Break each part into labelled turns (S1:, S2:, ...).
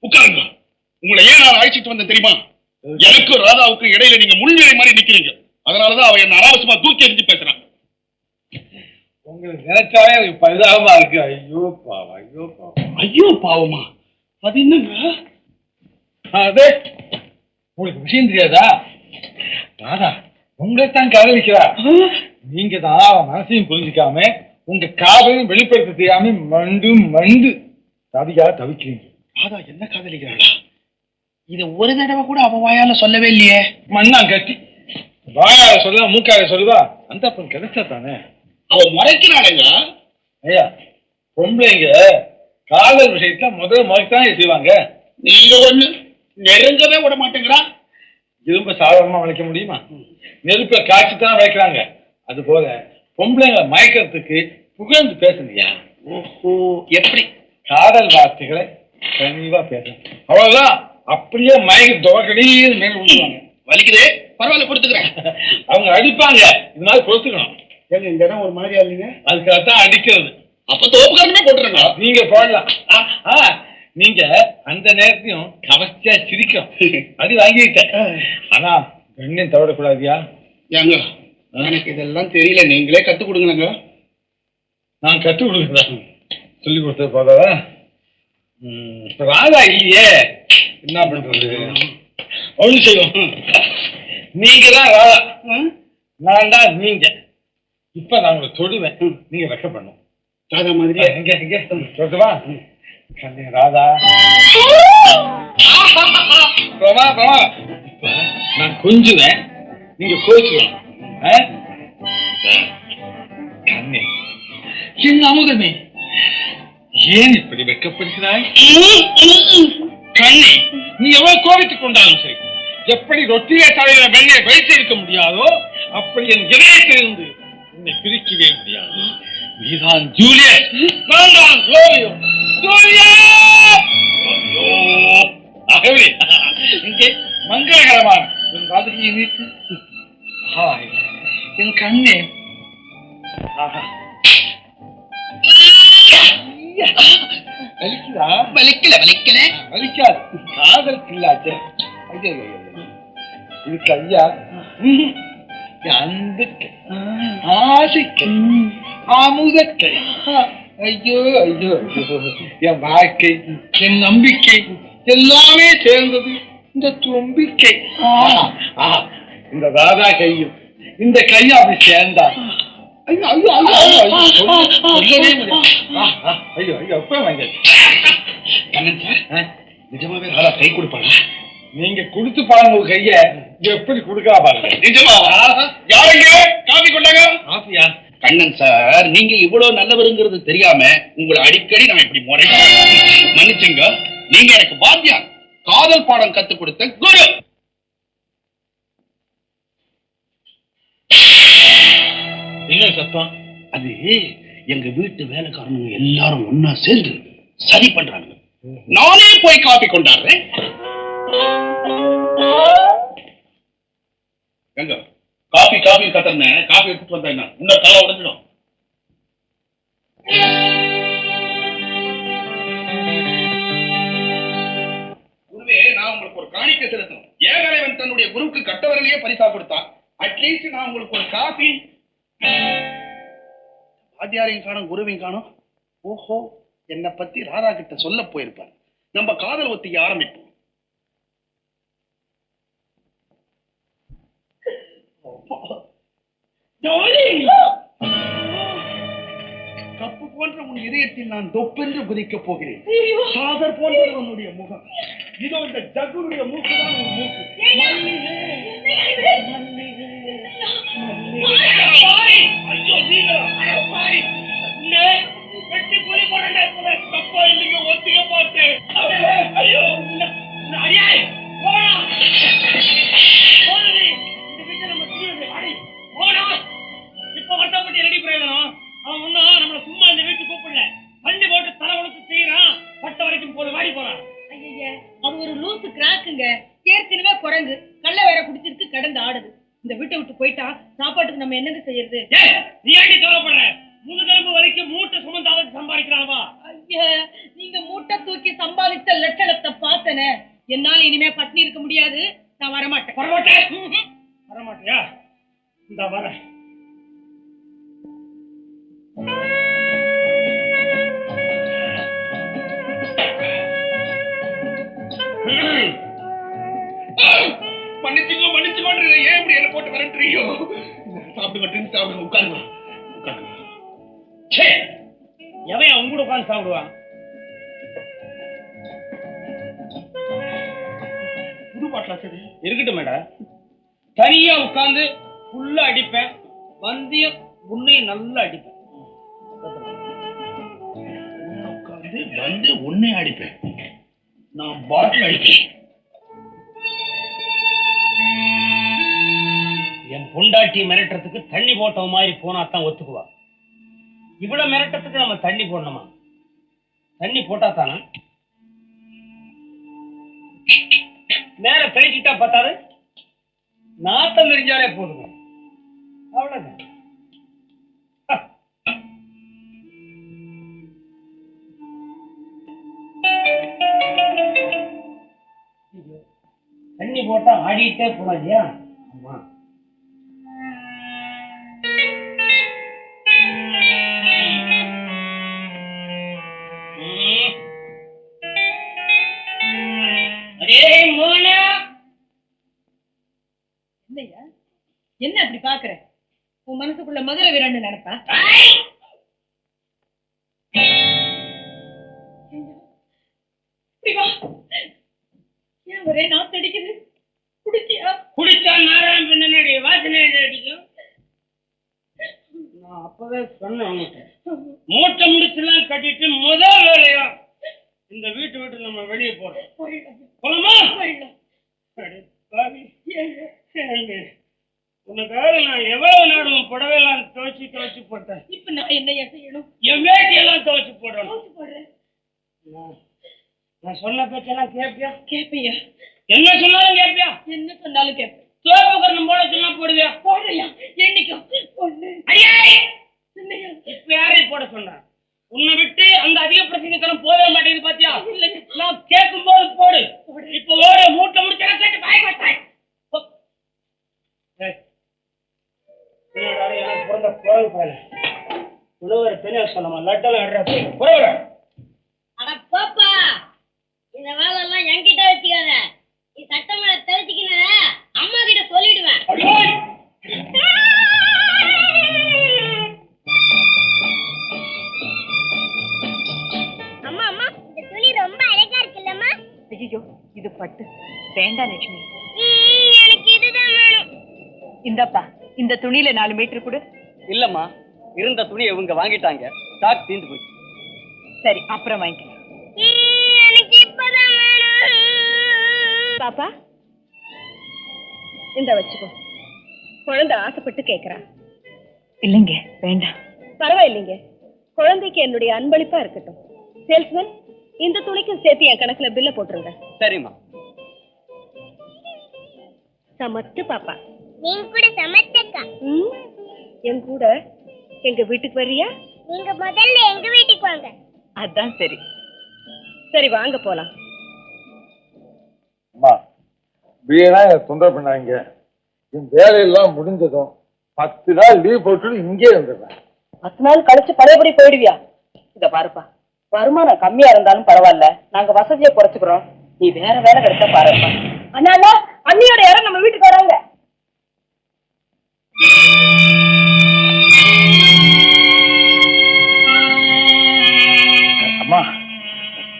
S1: உட்காருங்க. உங்களை ஏன் நான் அழைச்சிட்டு வந்தேன் தெரியுமா? எனக்கு ராதாவுக்கு இடையில நீங்க முள்வேலி மாதிரி நிக்கிறீங்க. அதனாலதான் அவ என்ன அனாவசியமா தூக்கி எறிஞ்சு பேசுறான்.
S2: உங்களுக்கு நினைச்சாலே எனக்கு பரிதாபமா இருக்கு. ஐயோ பாவம், ஐயோ பாவம்.
S1: ஐயோ பாவமா? அது என்னங்க?
S2: அதே உங்களுக்கு விஷயம் தெரியாதா? ராதா உங்களைத்தான் காதலிக்கிறா. நீங்க தான் அவன் மனசையும் புரிஞ்சுக்காம உங்க காதலையும் வெளிப்படுத்த தெரியாம மண்டு தவியா தவிக்கிறீங்க.
S1: ராதா என்ன காதலிக்கிறாளா? இத ஒரு தடவை கூட அவ வாயால சொல்லவே இல்லையே.
S2: மண்ணா கட்டி வாயால சொல்ல மூக்கால சொல்லுவா. அந்த அப்பன் கிடைச்சா தானே.
S1: அவ முறைக்கிறாளுங்க.
S2: ஐயா பொம்பளைங்க காதல் விஷயத்துல முதல்ல முறைக்குதானே செய்வாங்க.
S1: நீங்க ஒண்ணு நெருங்கவே விட மாட்டேங்கிறா.
S2: இரும்ப சாதாரணமா வளைக்க முடியுமா? நெருப்ப காய்ச்சித்தான் வைக்கிறாங்க. அது போல பொம்பளைங்களை மயக்கிறதுக்கு புகழ்ந்து பேசுங்கய்யா.
S1: ஓஹோ, எப்படி?
S2: காதல் வார்த்தைகளை கனிவா பேசணும், அவ்வளவுதான். அப்படியே மயங்கி துவக்கடியில் மேல விழுவாங்க.
S1: வலிக்குதே, பரவாயில்ல பொறுத்துக்கிறேன்.
S2: அவங்க அடிப்பாங்க, இது மாதிரி பொறுத்துக்கணும்.
S1: ஏங்க இந்த இடம் ஒரு மாதிரியா இல்லைங்க?
S2: அதுக்காகத்தான் அடிக்கிறது.
S1: அப்ப தோப்புக்காரனே போட்டுருங்க.
S2: நீங்க போடலாம். நீங்க அந்த நேரத்தையும் கவர்ச்சியா சிரிக்கும். அடி வாங்கிட்டேன். ஆனா கண்ணையும் தவறக்கூடாதியா.
S1: ஏங்க எனக்கு இதெல்லாம் தெரியல, நீங்களே கத்துக் கொடுங்க.
S2: நான் கத்துக் கொடுக்குறேன். சொல்லி கொடுத்த போதா? ராதா இல்லையே, என்ன பண்றது? ஒண்ணு செய்வோம். நீங்க தான் ராதா, நான் தான் நீங்க. இப்ப நான் உங்களை தொடுவேன், நீங்க வெக்க பண்ணும்.
S1: ராதா மாதிரியே
S2: எங்க எங்க சொல்லுவா? கண்ணே ராதா. நான் கொஞ்சுவேன், நீங்க கோச்சுவேன். கண்ணே என் அமுதமே, ஏன் இப்படி வெக்கப்படுகிறாய்? கண்ணே நீ எவ்வளவு கோபித்துக் கொண்டாலும் சரி, எப்படி ரொட்டியே தலையில வெள்ளையை வைத்திருக்க முடியாதோ அப்படி என் இதயத்திலிருந்து உன்னை பிரிக்கவே முடியாது. நீதான் ஜூலியட், நான் தான் ரோமியோ. ஆகவே இங்கே மங்களகரமான என் ராதையை வீட்டு ஹாய் என் கண்ணே. வலிக்குதா?
S1: வலிக்கல வலிக்கல
S2: வலிக்காது, காதல் கில்லாச்சே. இதுக்கு ஐயா அன்புக்கு ஆசைக்கு அமுதக்கு. ஐயோ ஐயோ என் வாழ்க்கை என் நம்பிக்கை எல்லாமே சேர்ந்தது இந்த தும்பிக்கை. இந்த ராதா கையும் இந்த கையும் அப்படி சேர்ந்தா ஐயோ ஐயோ ஐயோ ஐயோ ஐயோ அப்ப வாங்க.
S1: கண்ணன் சார், நிஜமாவே ராதா கை கொடுப்பாங்க?
S2: நீங்க கொடுத்து பாருங்க உங்க கைய, எப்படி கொடுக்கா பாருங்க.
S1: நிஜமாவா? யாருங்க காபி கொண்டாங்க?
S2: ஆப்பியா?
S1: கண்ணன் சார், நீங்க இவ்வளவு நல்லவருங்கிறது தெரியாம உங்களை அடிக்கடி நான் இப்படி முறை மன்னிச்சுங்க. நீங்க எனக்கு வாத்தியார், காதல் பாடம் கத்து கொடுத்த குரு.
S2: என்ன சத்தம்?
S1: அது எங்க வீட்டு வேலைக்காரனுங்க எல்லாரும் ஒன்னா சேர்ந்து சரி பண்றாங்க. நானே போய் காபி கொண்டாடுறேன். எங்க காபி காபி கத்துறேன்னு காபி எடுத்துட்டு வந்தா என்ன இன்னொரு தலை உடைஞ்சிடும். குருவே, நான் உங்களுக்கு ஒரு காணிக்கை செலுத்தணும். ஏகலைவன் தன்னுடைய குருவுக்கு கட்டவரையிலேயே பரிசா கொடுத்தான். அட்லீஸ்ட் நான் உங்களுக்கு ஒரு காபி. வாத்தியாரையும் காணும், குருவையும் காணும். ஓஹோ, என்னை பத்தி ராதா கிட்ட சொல்ல போயிருப்பார். நம்ம காதல் ஒத்திக்க ஆரம்பிப்போம். கப்பு போன்ற உன் இதயத்தில் நான் தொப்பென்று குதிக்கப் போகிறேன். சாகர் போன்ற உன்னுடைய முகம், இதோ இந்த ஜகுனுடைய மூக்கு தான் உன் மூக்கு. ஐயோ நீங்களா? வெட்டி புலி போறேன் தப்பா இல்லைங்க, ஒத்திக்க பார்த்தேன். ஐயோ அடியாய் போடா போடுறீ இந்த வீட்டை நம்ம தூரவே வாடி போடா. இப்ப வட்டப்பட்டி ரெடி பிரயோஜனம். அவன் ஒன்னும் நம்மள சும்மா இந்த வீட்டு கூப்பிடல, வண்டி போட்டு தலை உணர்த்து செய்யறான். பட்ட வரைக்கும் போது வாடி போறான்.
S3: ஐயா அது ஒரு லூசு கிராக்குங்க. ஏற்கனவே குரங்கு கள்ள வேற குடிச்சிருக்கு, கடந்து ஆடுது. இந்த வீட்டை விட்டு போயிட்டா சாப்பாட்டுக்கு நம்ம என்னங்க செய்யறது?
S1: நீ ஏன் கவலைப்படுற? முதுகெலும்பு வரைக்கும் மூட்டை சுமந்தாவது சம்பாதிக்கிறாளவா?
S3: ஐயா, நீங்க மூட்டை தூக்கி சம்பாதித்த லட்சணத்தை பார்த்தனே. என்னால இனிமே பட்னி இருக்க முடியாது. நான் வரமாட்டேன்.
S1: வரமாட்டியா? இந்த வர
S2: மன்னிச்சுக்கோன்ற ஏன் இப்படி என்ன போட்டு வரட்டுறியோ? சாப்பிடுங்க உட்காருங்க.
S1: எவன் அவங்க கூட உட்காந்து சாப்பிடுவான்?
S2: புது பாட்டலா? சரி
S1: இருக்கட்டும் மேடம். தனியா உட்கார்ந்து ஃபுல்லா அடிப்பேன். வந்தியம் உன்னையும் நல்லா அடிப்பேன்.
S2: உட்கார்ந்து வந்து உன்னை அடிப்பேன். நான் பாட்டில் அடிப்பேன்.
S1: என் பொண்டாட்டி மிரட்டுறதுக்கு தண்ணி போட்ட மாதிரி போனா தான் ஒத்துக்குவா. இவ்வளவு மிரட்டத்துக்கு நம்ம தண்ணி போடணுமா? தண்ணி போட்டா தானே மேல தெளிச்சிட்டா பார்த்தாரு. நாத்தம் தெரிஞ்சாலே போதுங்க. அவ்வளவுதான். தண்ணி போட்டா ஆடிட்டே போனா இல்லையா? ஆமா.
S3: என்ன அப்படி பாக்குற? உன் மனசுக்குள்ள மதுரை வீரன்னு நினைப்பா? ஏன் ஒரே நாத்து அடிக்குது?
S1: குடிச்சா நாராயண பின்னாடி வாசனை அடிக்கும். நான் அப்பவே சொன்னேன், மூட்டை முடிச்செல்லாம் கட்டிட்டு முதல் வேலையா இந்த வீட்டு நம்ம வெளியே போறோம். போலாமா? உனக்காக நான் எவ்வளவு நாடும் புடவையெல்லாம் துவைச்சு போட்டேன்.
S3: இப்ப நான் என்ன செய்யணும்?
S1: என் வேட்டியெல்லாம் துவைச்சு போடுறேன். நான் சொன்ன பேச்செல்லாம் கேட்பியா?
S3: கேட்பியா?
S1: என்ன சொன்னாலும் கேட்பியா?
S3: என்ன சொன்னாலும் கேட்பேன்.
S1: சோபகரணம் போட சொன்னா போடுவியா?
S3: போடுறியா? என்னைக்கும் பொண்ணு.
S1: இப்ப யாரையும் போட சொன்ன? உன்னை விட்டு அந்த அதிக பிரச்சனைக்கெல்லாம் போகவே மாட்டேங்குது பாத்தியா? நான் கேட்கும் போது போடு. இப்ப ஓட மூட்டை முடிச்சு கேட்டு பாய் மாட்டாய். எனக்கு பிறந்த குரல் பாரு. உழவர் பெரிய சொன்னமா லட்டெல்லாம் குறவர.
S4: அட பாப்பா, இந்த வேலை எல்லாம் என்கிட்ட வச்சுக்காத. நீ சட்டமேல தெரிஞ்சுக்கின அம்மா கிட்ட சொல்லிடுவேன். அம்மா அம்மா, இந்த துணி ரொம்ப அழகா இருக்குல்லம்மா.
S5: ஐயோ, இது பட்டு வேண்டாம் லட்சுமி.
S4: எனக்கு இதுதான் வேணும்.
S5: இந்தப்பா, இந்த துணியில 4 மீட்டர் கொடு.
S6: இல்லம்மா, இருந்த துணி இவங்க வாங்கிட்டாங்க. ஸ்டாக் தீந்து போச்சு.
S5: சரி, அப்புறம் வாங்கிக்கலாம்.
S4: எனக்கு இப்பதான் வேணும்.
S5: பாப்பா, இந்த வச்சுக்கோ. குழந்தை ஆசைப்பட்டு கேக்குறா. இல்லைங்க, வேண்டாம்.
S4: பரவாயில்லைங்க, குழந்தைக்கு என்னுடைய அன்பளிப்பா இருக்கட்டும். சேல்ஸ்மேன், இந்த துணிக்கும் சேர்த்து என் கணக்குல பில்ல போட்டுருங்க.
S6: சரிம்மா.
S4: சமத்து பாப்பா. நீங்க கூட சமத்தக்கா.
S5: என் கூட எங்க வீட்டுக்கு வர்றியா?
S4: நீங்க முதல்ல எங்க வீட்டுக்கு வாங்க.
S5: அதான் சரி. சரி, வாங்க போலாம்.
S7: அம்மா, வீணா தொந்தரவு பண்ணாங்க. என் வேலையெல்லாம் முடிஞ்சதும் 10 நாள் லீவ் போட்டு இங்கே வந்துடுறேன்.
S5: 10 நாள் கழிச்சு பழையபடி போயிடுவியா? இத பாருப்பா, வருமானம் கம்மியா இருந்தாலும் பரவாயில்ல, நாங்க வசதியை குறைச்சுக்கிறோம். நீ வேற வேலை கிடைச்சா பாருப்பா. அண்ணா, அண்ணியோட யாரும் நம்ம வீட்டுக்கு வராங்க.
S7: அம்மா,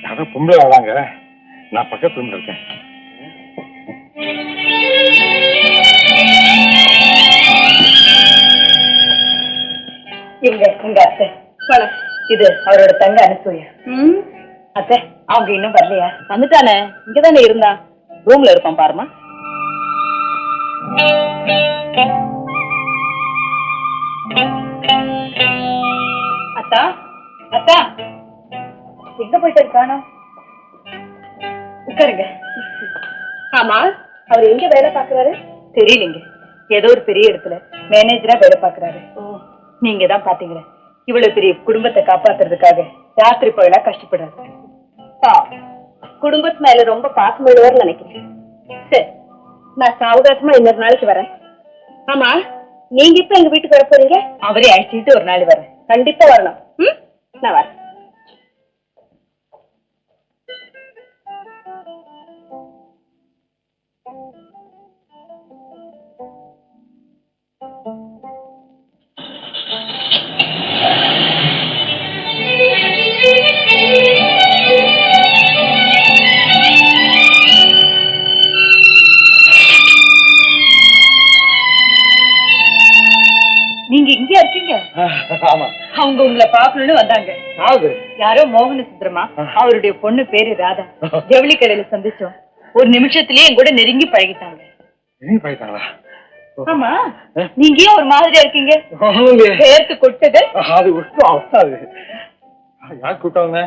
S7: யாரோ பொம்பளை வராங்க. நான் பக்கத்துல இருந்து இருக்கேன்.
S5: உங்க அத்தை பணம். இது அவரோட தங்க அனுசூயா. அத்தை, அவங்க இன்னும் வரலையா? வந்துட்டானே, இங்கதானே இருந்தா. ரூம்ல இருப்பான் பாருமா. அத்தா, அத்தா, எங்க போயிட்டு இருக்கானோ? உட்காருங்க. ஆமா, அவர் எங்க வேலை பாக்குறாரு? தெரியலங்க. ஏதோ ஒரு பெரிய இடத்துல மேனேஜரா வேலை பாக்குறாரு. நீங்க தான் பாத்தீங்களே. இவ்வளவு பெரிய குடும்பத்தை காப்பாத்துறதுக்காக ராத்திரி போயெல்லாம் கஷ்டப்படாது. குடும்பத்து மேல ரொம்ப பாசமிடுவார்னு நினைக்கிறேன். சரி, நான் சாவகாசமா இன்னொரு நாளைக்கு வரேன். ஆமா, நீங்க இப்ப எங்க வீட்டுக்கு வர போறீங்க? அவரே அழைச்சிட்டு ஒரு நாள் வரேன். கண்டிப்பா வரணும். நான் வரேன். நீங்க இங்கே இருக்கீங்க?
S7: ஆமா.
S5: அவங்க உங்களை பாக்கணும்னு வந்தாங்க. யாரோ மோகன சுந்தரமா, அவருடைய பொண்ணு பேரு ராதா. ஜவுளி கடையில சந்திச்சோம். ஒரு நிமிஷத்திலேயே என் கூட நெருங்கி பழகிட்டாங்க. ஆமா, நீங்க ஏன் ஒரு மாதிரியா இருக்கீங்க? சேர்த்து கொட்டுது.
S7: அது அவசாது. யார் கூப்பிட்டாங்க?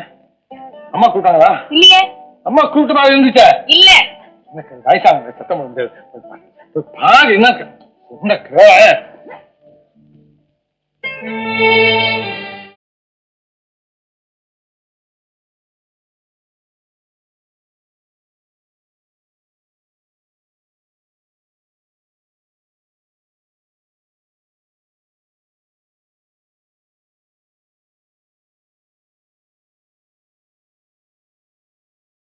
S7: அம்மா கூப்பிட்டாங்களா?
S5: இல்லையே.
S7: அம்மா கூப்பிட்டா இருந்துச்சா?
S5: இல்ல.
S7: எனக்கு வயசாங்க சத்தம் முடிஞ்சது. பாரு என்ன